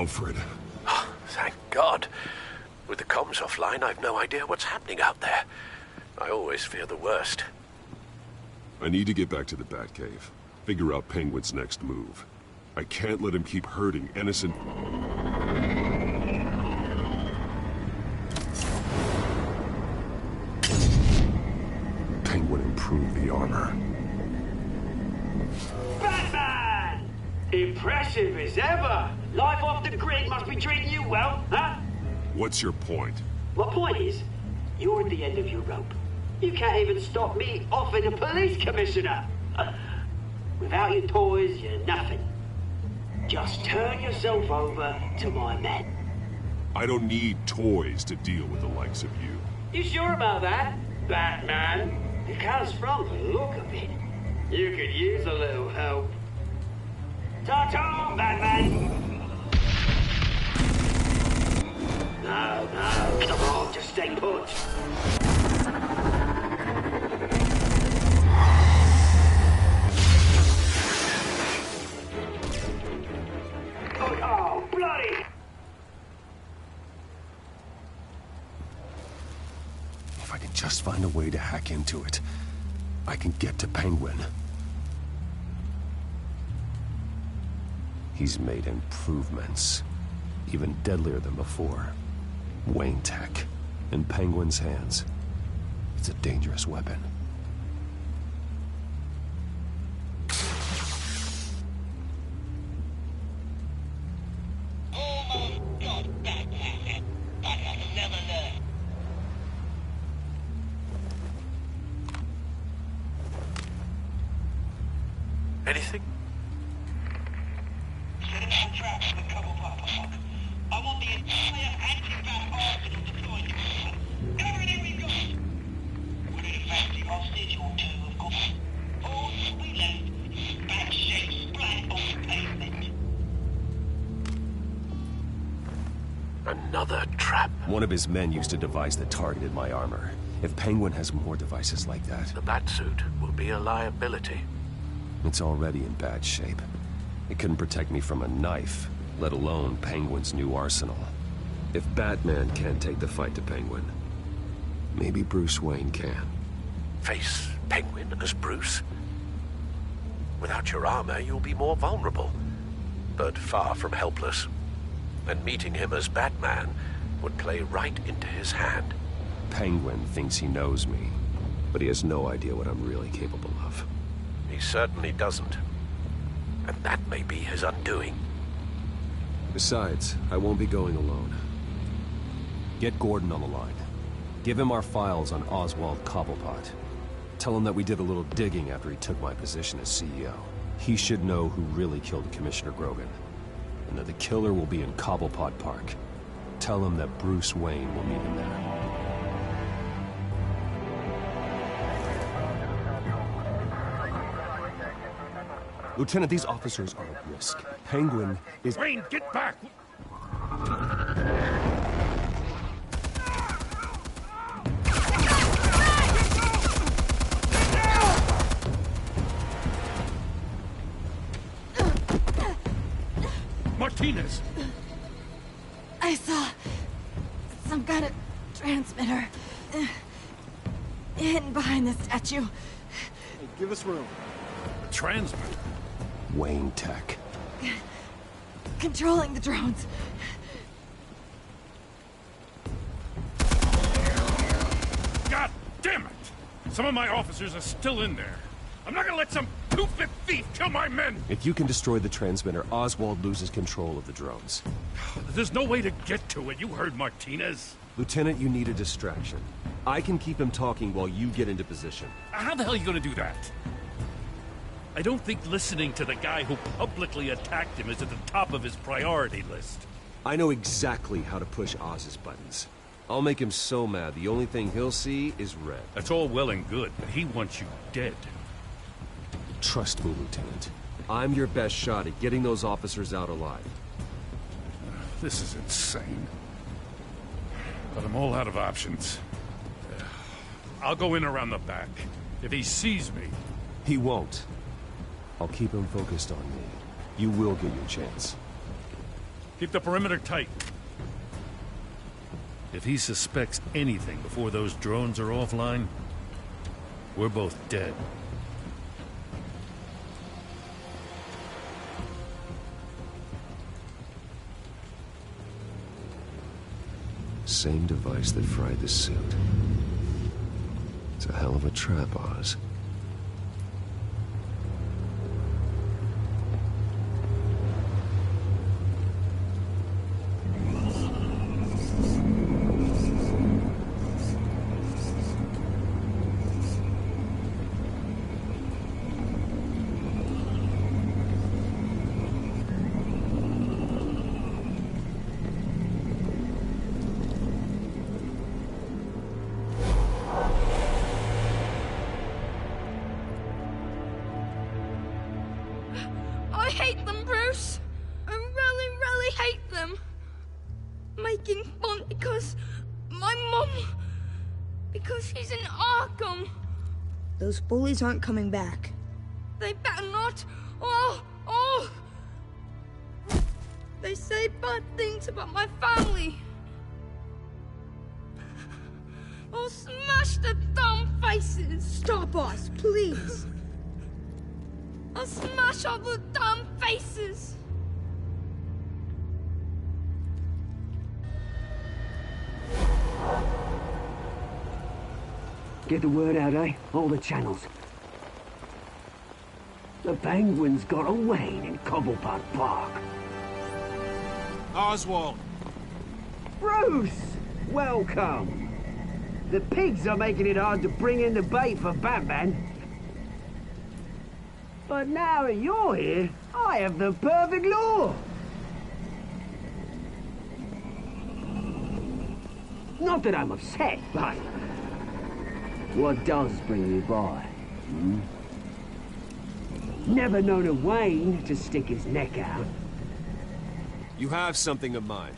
Alfred. Oh, thank God. With the comms offline, I've no idea what's happening out there. I always fear the worst. I need to get back to the Batcave. Figure out Penguin's next move. I can't let him keep hurting innocent... Penguin improved the armor. Batman! Impressive as ever. Life off the grid must be treating you well, huh? What's your point? My point is, you're at the end of your rope. You can't even stop me offing a police commissioner. Without your toys, you're nothing. Just turn yourself over to my men. I don't need toys to deal with the likes of you. You sure about that, Batman? Because from the look of it, you could use a little help. Ta-ta, Batman! No, come on, just stay put. Oh, bloody! If I can just find a way to hack into it, I can get to Penguin. He's made improvements, even deadlier than before. Wayne Tech, in Penguin's hands. It's a dangerous weapon. Anything? I want the entire anti-bat arsenal deployed. Everything we've got. We need a fancy hostage or two, of course. All we left is bad shape splat on the pavement. Another trap. One of his men used to devise that targeted my armor. If Penguin has more devices like that... The Batsuit will be a liability. It's already in bad shape. It couldn't protect me from a knife, let alone Penguin's new arsenal. If Batman can't take the fight to Penguin, maybe Bruce Wayne can. Face Penguin as Bruce? Without your armor, you'll be more vulnerable, but far from helpless. And meeting him as Batman would play right into his hand. Penguin thinks he knows me, but he has no idea what I'm really capable of. He certainly doesn't. And that may be his undoing. Besides, I won't be going alone. Get Gordon on the line. Give him our files on Oswald Cobblepot. Tell him that we did a little digging after he took my position as CEO. He should know who really killed Commissioner Grogan, and that the killer will be in Cobblepot Park. Tell him that Bruce Wayne will meet him there. Lieutenant, these officers are at risk. Penguin is... Wayne, get back! Martinez! I saw some kind of transmitter hidden behind the statue. Hey, give us room. A transmitter? Wayne Tech. Controlling the drones. God damn it! Some of my officers are still in there. I'm not gonna let some two-bit thief kill my men! If you can destroy the transmitter, Oswald loses control of the drones. There's no way to get to it. You heard Martinez. Lieutenant, you need a distraction. I can keep him talking while you get into position. How the hell are you gonna do that? I don't think listening to the guy who publicly attacked him is at the top of his priority list. I know exactly how to push Oz's buttons. I'll make him so mad, the only thing he'll see is red. That's all well and good, but he wants you dead. Trust me, Lieutenant. I'm your best shot at getting those officers out alive. This is insane. But I'm all out of options. I'll go in around the back. If he sees me... He won't. I'll keep him focused on me. You will get your chance. Keep the perimeter tight. If he suspects anything before those drones are offline, we're both dead. Same device that fried the suit. It's a hell of a trap, Oz. I hate them, Bruce. I really, really hate them. Making fun because my mum... because she's in Arkham. Those bullies aren't coming back. They better not. They say bad things about my family. I'll smash the dumb faces. Stop us, please. I'll smash all the dumb faces. Get the word out, eh? All the channels. The Penguins got away in Cobblepot Park. Oswald! Bruce! Welcome! The pigs are making it hard to bring in the bait for Batman. But now that you're here, I have the perfect lure! Not that I'm upset, but... what does bring you by? Never known a Wayne to stick his neck out. You have something of mine,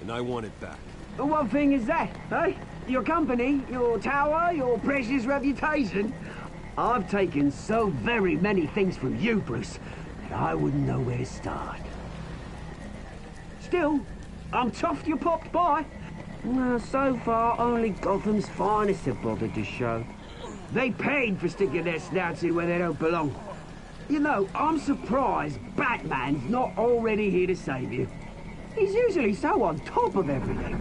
and I want it back. What thing is that, eh? Your company, your tower, your precious reputation? I've taken so very many things from you, Bruce, that I wouldn't know where to start. Still, I'm chuffed you popped by. Well, so far, only Gotham's finest have bothered to show. They paid for sticking their snouts in where they don't belong. You know, I'm surprised Batman's not already here to save you. He's usually so on top of everything.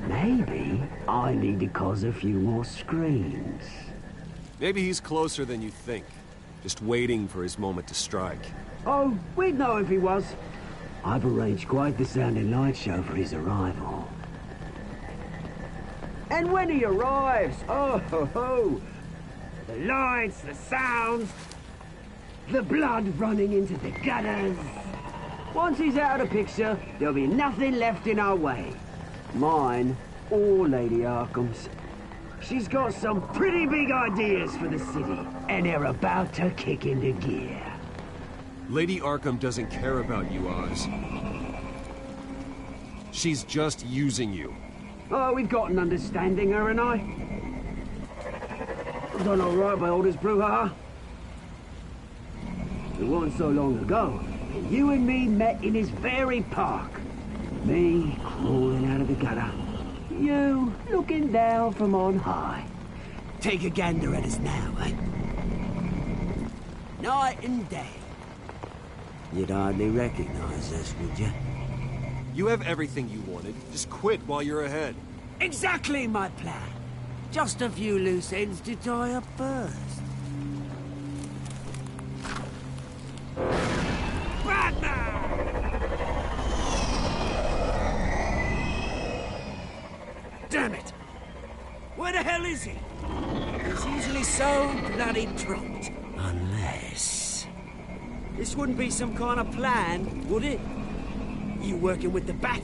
Maybe I need to cause a few more screams. Maybe he's closer than you think. Just waiting for his moment to strike. Oh, we'd know if he was. I've arranged quite the sounding light show for his arrival. And when he arrives, oh ho ho! The lights, the sounds, the blood running into the gutters. Once he's out of the picture, there'll be nothing left in our way. Mine or Lady Arkham's. She's got some pretty big ideas for the city, and they're about to kick into gear. Lady Arkham doesn't care about you, Oz. She's just using you. Oh, we've got an understanding, her and I. Done all right by oldest brouhaha. It wasn't so long ago that you and me met in this very park. Me crawling out of the gutter. You looking down from on high. Take a gander at us now, eh? Night and day. You'd hardly recognize us, would you? You have everything you wanted. Just quit while you're ahead. Exactly my plan. Just a few loose ends to tie up first. Damn it! Where the hell is he? He's usually so bloody prompt. Unless... this wouldn't be some kind of plan, would it? You working with the Bat?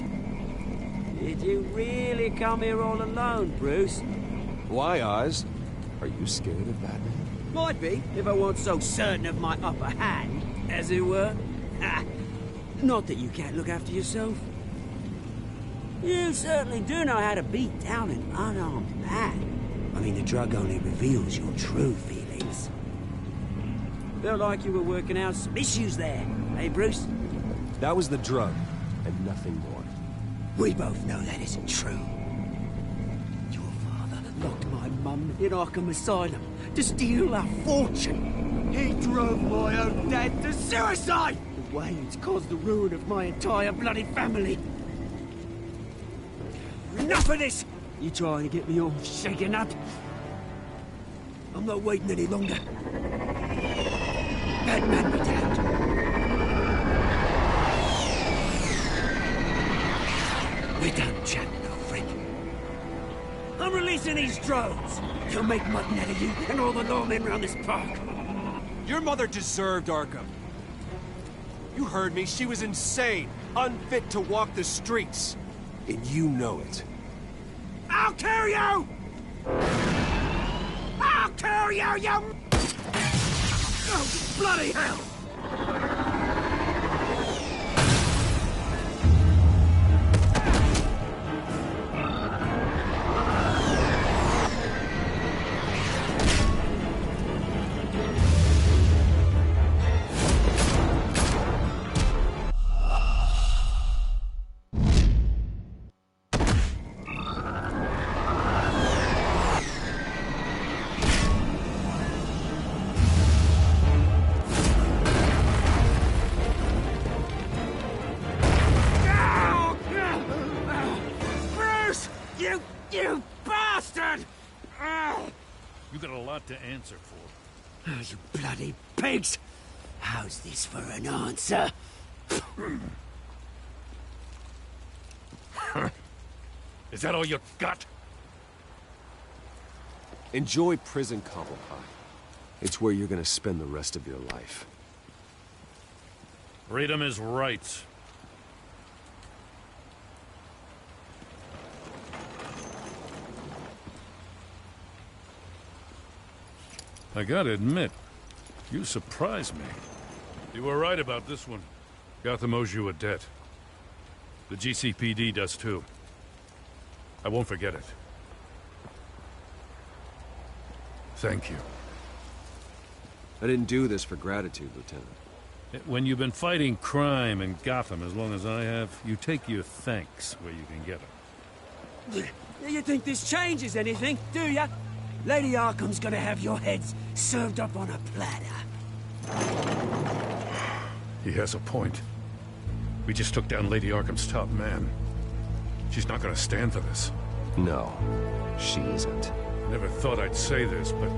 Did you really come here all alone, Bruce? Why, Oz? Are you scared of Batman? Might be, if I weren't so certain of my upper hand, as it were. Not that you can't look after yourself. You certainly do know how to beat down an unarmed man. I mean, the drug only reveals your true feelings. Felt like you were working out some issues there, eh, Bruce? That was the drug. and nothing more. We both know that isn't true. Your father locked my mum in Arkham Asylum to steal our fortune. He drove my own dad to suicide! The way it's caused the ruin of my entire bloody family. Enough of this! You trying to get me all shaken up? I'm not waiting any longer. Batman be damned. We're done chatting, old friend. I'm releasing these drones. You'll make mutton out of you and all the lawmen around this park. Your mother deserved Arkham. You heard me. She was insane, unfit to walk the streets. And you know it. I'll kill you! I'll kill you, you... Oh, bloody hell! You bastard! You got a lot to answer for. Oh, you bloody pigs! How's this for an answer? Is that all you got? Enjoy prison, Cobblepot. It's where you're gonna spend the rest of your life. Freedom is rights. I gotta admit, you surprised me. You were right about this one. Gotham owes you a debt. The GCPD does too. I won't forget it. Thank you. I didn't do this for gratitude, Lieutenant. When you've been fighting crime in Gotham as long as I have, you take your thanks where you can get them. You think this changes anything, do ya? Lady Arkham's gonna have your heads served up on a platter. He has a point. We just took down Lady Arkham's top man. She's not gonna stand for this. No, she isn't. Never thought I'd say this, but...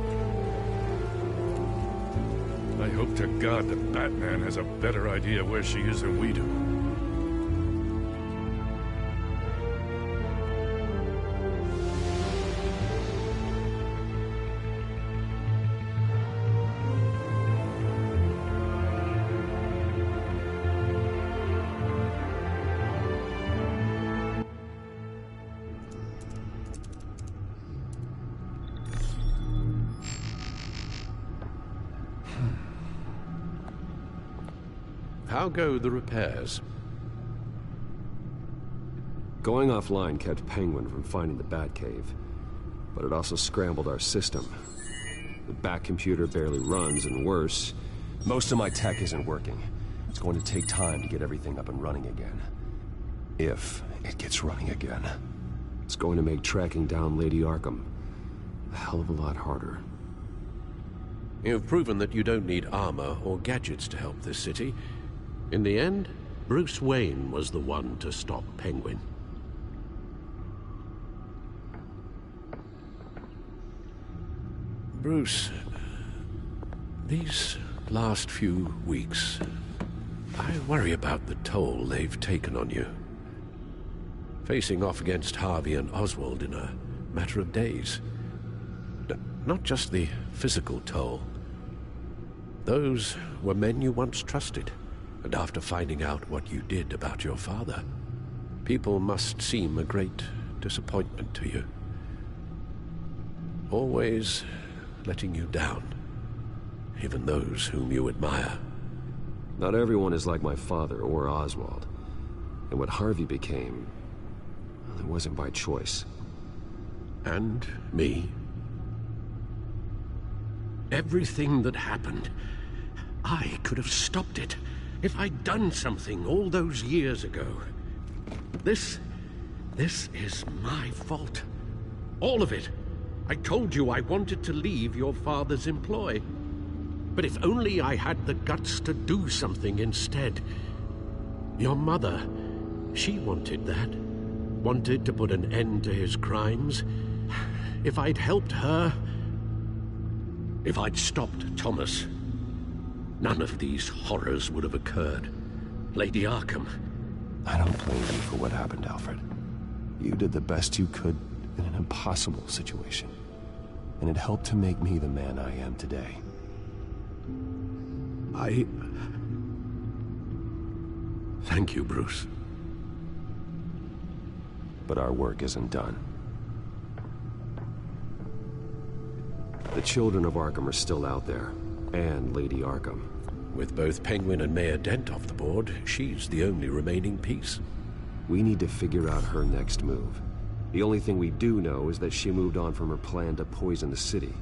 I hope to God that Batman has a better idea where she is than we do. How go the repairs? Going offline kept Penguin from finding the Batcave, but it also scrambled our system. The Bat computer barely runs, and worse, most of my tech isn't working. It's going to take time to get everything up and running again. If it gets running again. It's going to make tracking down Lady Arkham a hell of a lot harder. You've proven that you don't need armor or gadgets to help this city. In the end, Bruce Wayne was the one to stop Penguin. Bruce, these last few weeks, I worry about the toll they've taken on you. Facing off against Harvey and Oswald in a matter of days. Not just the physical toll. Those were men you once trusted. And after finding out what you did about your father, people must seem a great disappointment to you. Always letting you down, even those whom you admire. Not everyone is like my father or Oswald. And what Harvey became, well, it wasn't by choice. And me. Everything that happened, I could have stopped it. If I'd done something all those years ago. This is my fault. All of it. I told you I wanted to leave your father's employ. But if only I had the guts to do something instead. Your mother, she wanted that. Wanted to put an end to his crimes. If I'd helped her... If I'd stopped Thomas, none of these horrors would have occurred. Lady Arkham. I don't blame you for what happened, Alfred. You did the best you could in an impossible situation. And it helped to make me the man I am today. Thank you, Bruce. But our work isn't done. The children of Arkham are still out there, and Lady Arkham. With both Penguin and Mayor Dent off the board, she's the only remaining piece. We need to figure out her next move. The only thing we do know is that she moved on from her plan to poison the city.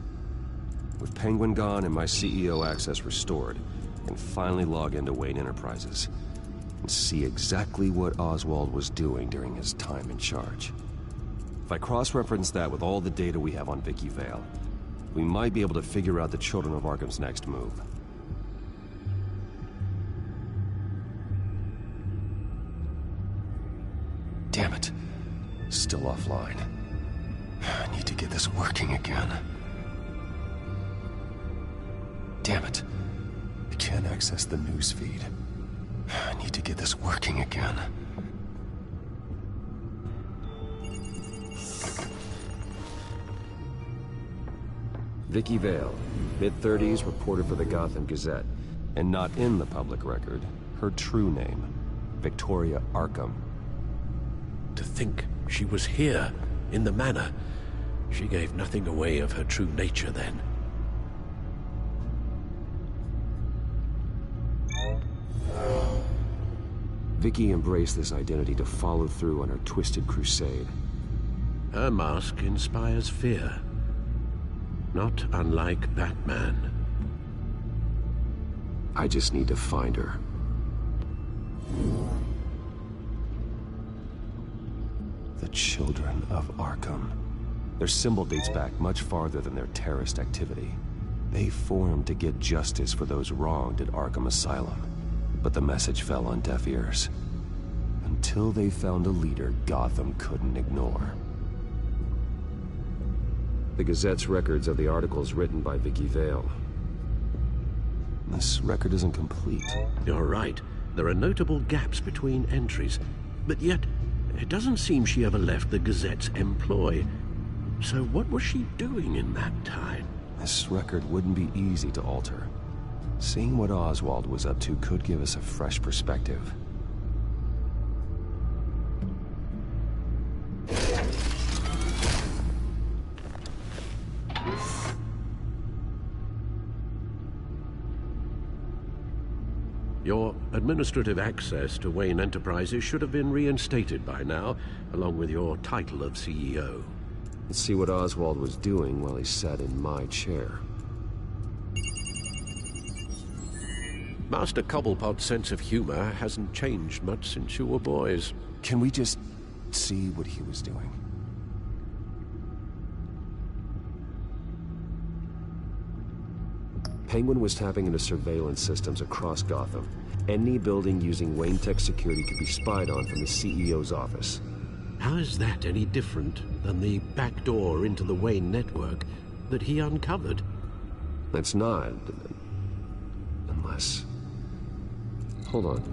With Penguin gone and my CEO access restored, I can finally log into Wayne Enterprises and see exactly what Oswald was doing during his time in charge. If I cross-reference that with all the data we have on Vicky Vale, we might be able to figure out the Children of Arkham's next move. Damn it. Still offline. I need to get this working again. Damn it. I can't access the news feed. I need to get this working again. Vicky Vale, mid-30s, reported for the Gotham Gazette. And not in the public record, her true name, Victoria Arkham. To think she was here, in the manor. She gave nothing away of her true nature then. Vicky embraced this identity to follow through on her twisted crusade. Her mask inspires fear. Not unlike Batman. I just need to find her. The Children of Arkham. Their symbol dates back much farther than their terrorist activity. They formed to get justice for those wronged at Arkham Asylum. But the message fell on deaf ears. Until they found a leader Gotham couldn't ignore. The Gazette's records of the articles written by Vicky Vale. This record isn't complete. You're right. There are notable gaps between entries. But yet, it doesn't seem she ever left the Gazette's employ. So what was she doing in that time? This record wouldn't be easy to alter. Seeing what Oswald was up to could give us a fresh perspective. Your administrative access to Wayne Enterprises should have been reinstated by now, along with your title of CEO. Let's see what Oswald was doing while he sat in my chair. Master Cobblepot's sense of humor hasn't changed much since you were boys. Can we just see what he was doing? Penguin was tapping into surveillance systems across Gotham. Any building using Wayne Tech security could be spied on from the CEO's office. How is that any different than the back door into the Wayne network that he uncovered? That's not... unless... Hold on.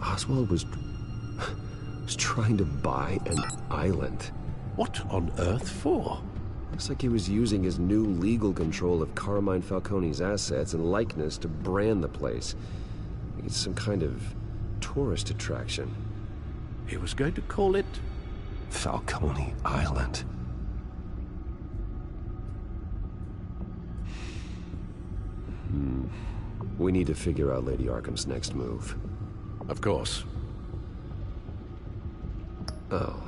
Oswald was trying to buy an island. What on earth for? Looks like he was using his new legal control of Carmine Falcone's assets and likeness to brand the place. Like it's some kind of tourist attraction. He was going to call it... Falcone Island. We need to figure out Lady Arkham's next move. Of course. Oh.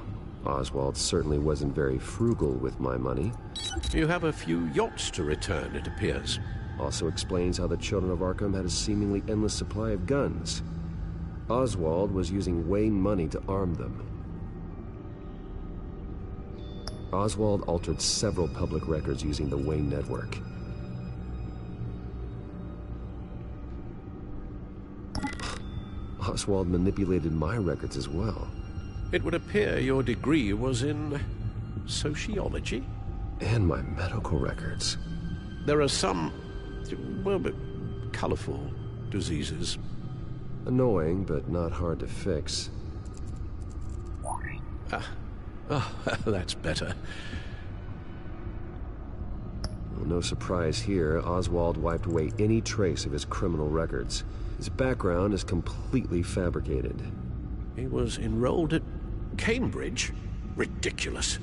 Oswald certainly wasn't very frugal with my money. You have a few yachts to return, it appears. Also explains how the children of Arkham had a seemingly endless supply of guns. Oswald was using Wayne money to arm them. Oswald altered several public records using the Wayne network. Oswald manipulated my records as well. It would appear your degree was in sociology? And my medical records. There are some, well, but colorful diseases. Annoying, but not hard to fix. Oh, that's better. Well, no surprise here, Oswald wiped away any trace of his criminal records. His background is completely fabricated. He was enrolled at Cambridge? Ridiculous.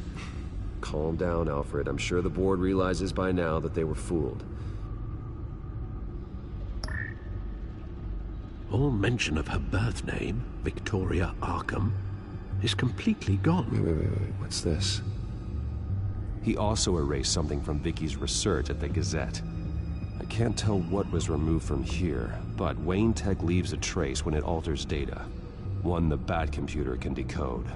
Calm down, Alfred. I'm sure the board realizes by now that they were fooled. All mention of her birth name, Victoria Arkham, is completely gone. Wait. What's this? He also erased something from Vicky's research at the Gazette. I can't tell what was removed from here, but Wayne Tech leaves a trace when it alters data. One the Bat computer can decode.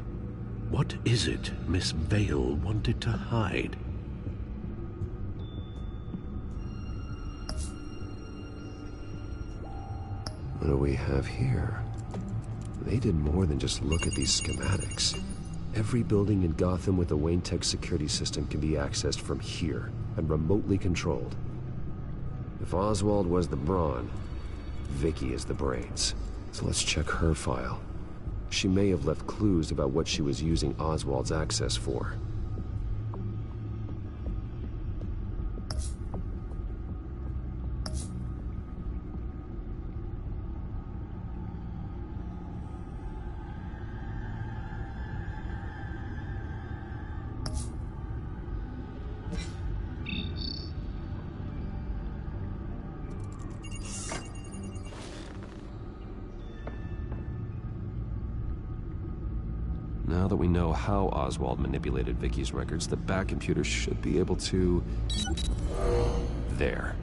What is it Miss Vale wanted to hide? What do we have here? They did more than just look at these schematics. Every building in Gotham with a Wayne Tech security system can be accessed from here and remotely controlled. If Oswald was the brawn, Vicky is the brains. So let's check her file. She may have left clues about what she was using Oswald's access for. Now that we know how Oswald manipulated Vicky's records, the Bat computer should be able to... There.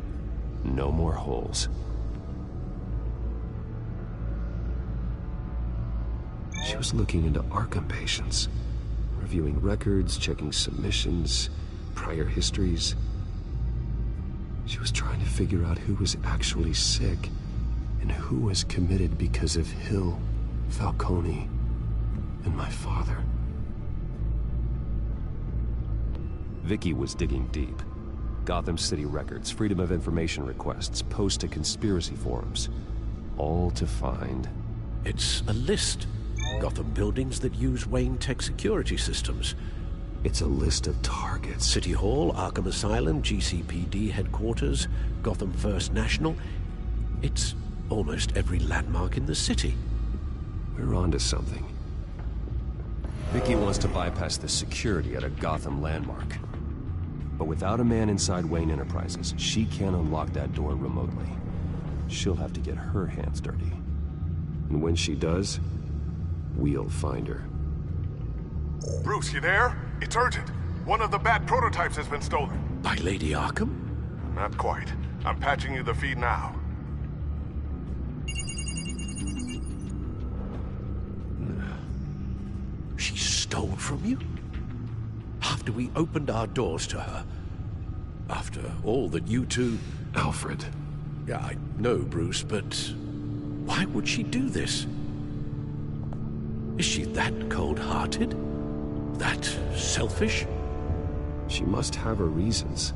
No more holes. She was looking into Arkham patients, reviewing records, checking submissions, prior histories. She was trying to figure out who was actually sick and who was committed because of Hill, Falcone, and my father. Vicky was digging deep. Gotham City records, Freedom of Information requests, posts to conspiracy forums. All to find... It's a list. Gotham buildings that use Wayne Tech security systems. It's a list of targets. City Hall, Arkham Asylum, GCPD headquarters, Gotham First National. It's almost every landmark in the city. We're onto something. Vicky wants to bypass the security at a Gotham landmark. But without a man inside Wayne Enterprises, she can't unlock that door remotely. She'll have to get her hands dirty. And when she does, we'll find her. Bruce, you there? It's urgent. One of the Bat prototypes has been stolen. By Lady Arkham? Not quite. I'm patching you the feed now. She stole from you? After we opened our doors to her? After all that you two... Alfred. Yeah, I know, Bruce, but... why would she do this? Is she that cold-hearted? That selfish? She must have her reasons.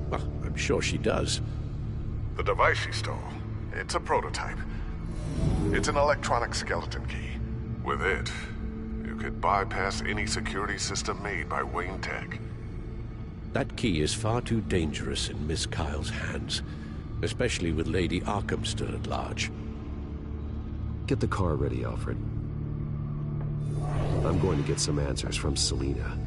Well, I'm sure she does. The device she stole, it's a prototype. It's an electronic skeleton key. With it, you could bypass any security system made by Wayne Tech. That key is far too dangerous in Miss Kyle's hands, especially with Lady Arkham still at large. Get the car ready, Alfred. I'm going to get some answers from Selina.